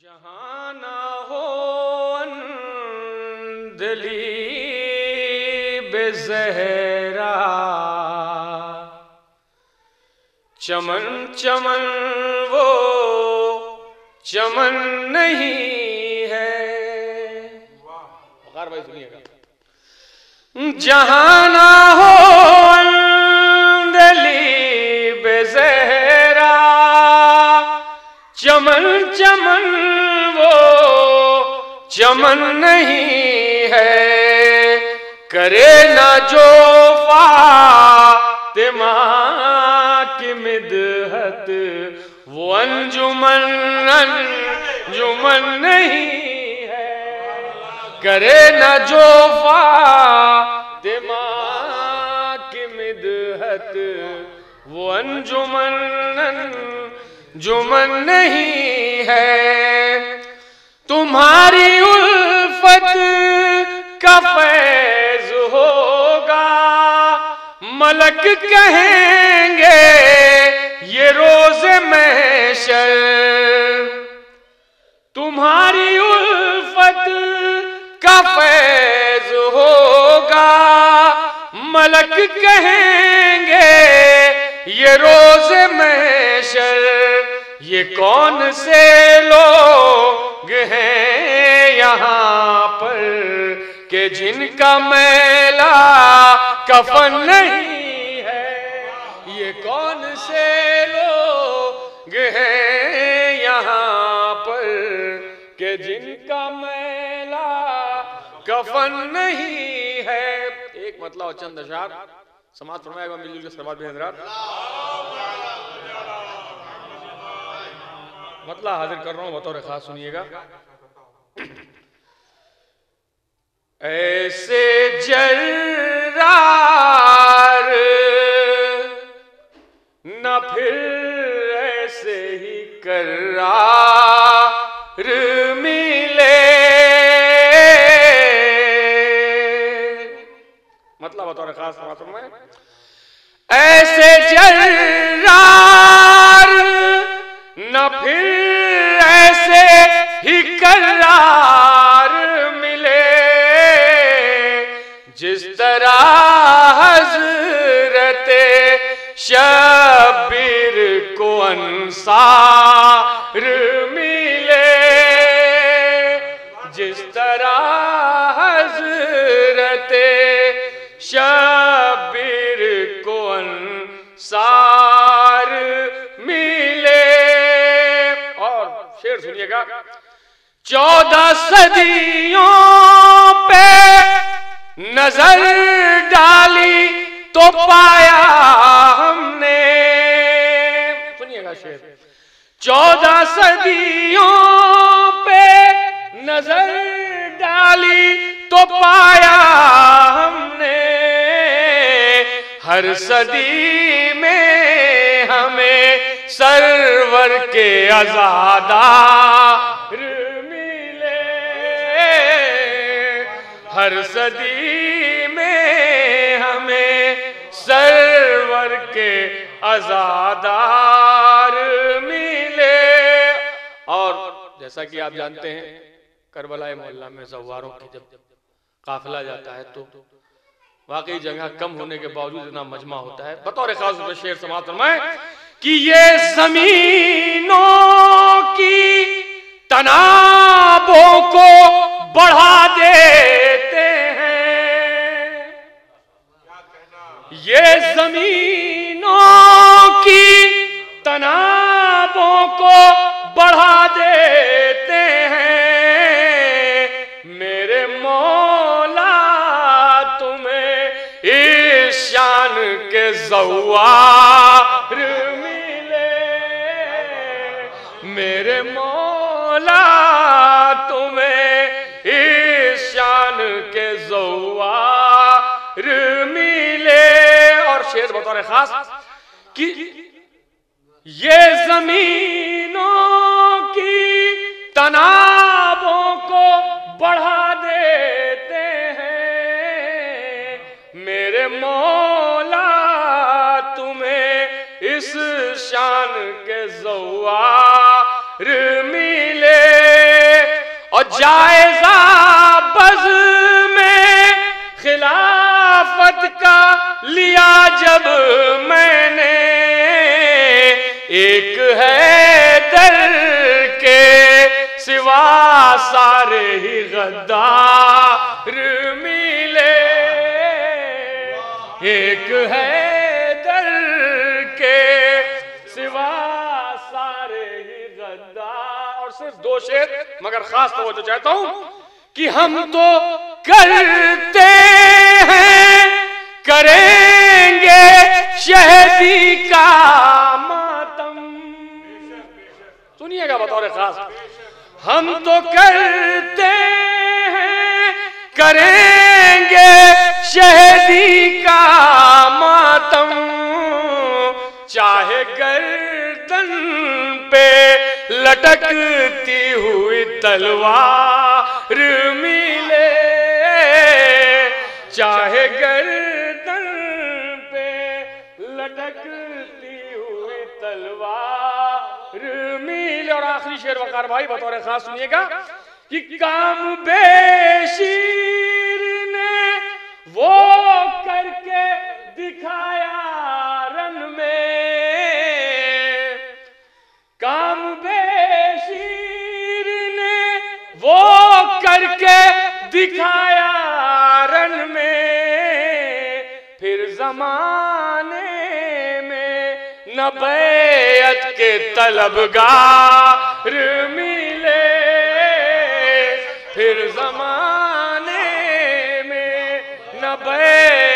جہاں نہ ہو اندلی بے زہرا، چمن چمن وہ چمن نہیں ہے۔ وقار بھائی سنیے گا۔ جہاں نہ ہو اندلی بے زہرا، چمن چمن وہ چمن نہیں ہے۔ کرے نہ جو فاطمہ کی مدحت، وہ انجمن انجمن نہیں ہے۔ کرے نہ جو فاطمہ کی مدحت، وہ انجمن انجمن نہیں ہے۔ تمہاری الفت کا فیض ہوگا، ملک کہیں گے یہ روز محشر۔ تمہاری الفت کا فیض ہوگا، ملک کہیں گے یہ روز محشر۔ یہ کون سے لوگ ہیں یہاں پر کہ جن کا میلہ کفن نہیں ہے؟ یہ کون سے لوگ ہیں یہاں پر کہ جن کا میلہ کفن نہیں ہے؟ ایک مطلع اور چند اشعار سماعت فرمائے گا مل جل کے سلوات بھی حضرات۔ مطلع حاضر کر رہا ہوں بطور خاص، سنیے گا۔ ایسے جرار نہ پھر ایسے ہی کرار ملے۔ مطلب بطور خاص سماعت میں، ایسے جرار نہ پھر ایسے ہی کرار ملے، جس طرح حضرت شبیر کو انصار ملے، جس طرح حضرت شبیر کو انصار ملے۔ اور شعر سنیے گا۔ 14 صدیوں پہ نظر ڈالی تو پایا ہم نے، سنیے گا شعر۔ 14 صدیوں پہ نظر ڈالی تو پایا ہم نے، ہر صدی میں ہمیں سرور کے عزادار ملے، ہر صدی میں ہمیں سرور کے عزادار ملے۔ اور جیسا کہ آپ جانتے ہیں کربلا محلہ میں زواروں کی جب قافلہ جاتا ہے تو واقعی جگہ کم ہونے کے باوجود اتنا مجمع ہوتا ہے۔ بطور خاص پر شعر سماعت فرمائیں کہ یہ زمینوں کی تنابوں کو بڑھا دیتے ہیں، یہ زمینوں کی تنابوں کو بڑھا دیتے ہیں۔ میرے مولا تمہیں اس شان کے زوار ملے، میرے مولا تمہیں اس شان کے زوار ملے۔ اور شعر بطور خاص کہ یہ زمینوں کی تنابوں کو بڑھا دیتے ہیں، میرے مولا تمہیں اس شان کے زوار ملے۔ جائزہ بز میں خلافت کا لیا جب میں نے، ایک حیدر کے سوا سارے ہی غدار ملے، ایک حیدر کے سوا سارے ہی غدار۔ اور صرف دو شعر مگر خاص توجہ چاہتا ہوں کہ ہم تو کرتے ہیں کریں گے شہیدی کا ماتم، سنیے گا بطور خاص، ہم تو کرتے ہیں کریں گے شہیدی کا ماتم، چاہے گردن پہ لٹکتی ہوئی تلوار ملے، چاہے گردن پہ لٹکتی ہوئی تلوار ملے۔ اور آخری شعر وقار بھائی بطور خاص سنیے گا کہ کام بے شیر نے وہ کر کے دکھایا رن میں، کام بے شیر نے وہ کر کے دکھایا رن میں، پھر زمانے میں نہ بیعت کے طلبگار ملے، پھر زمانے میں نہ بیعت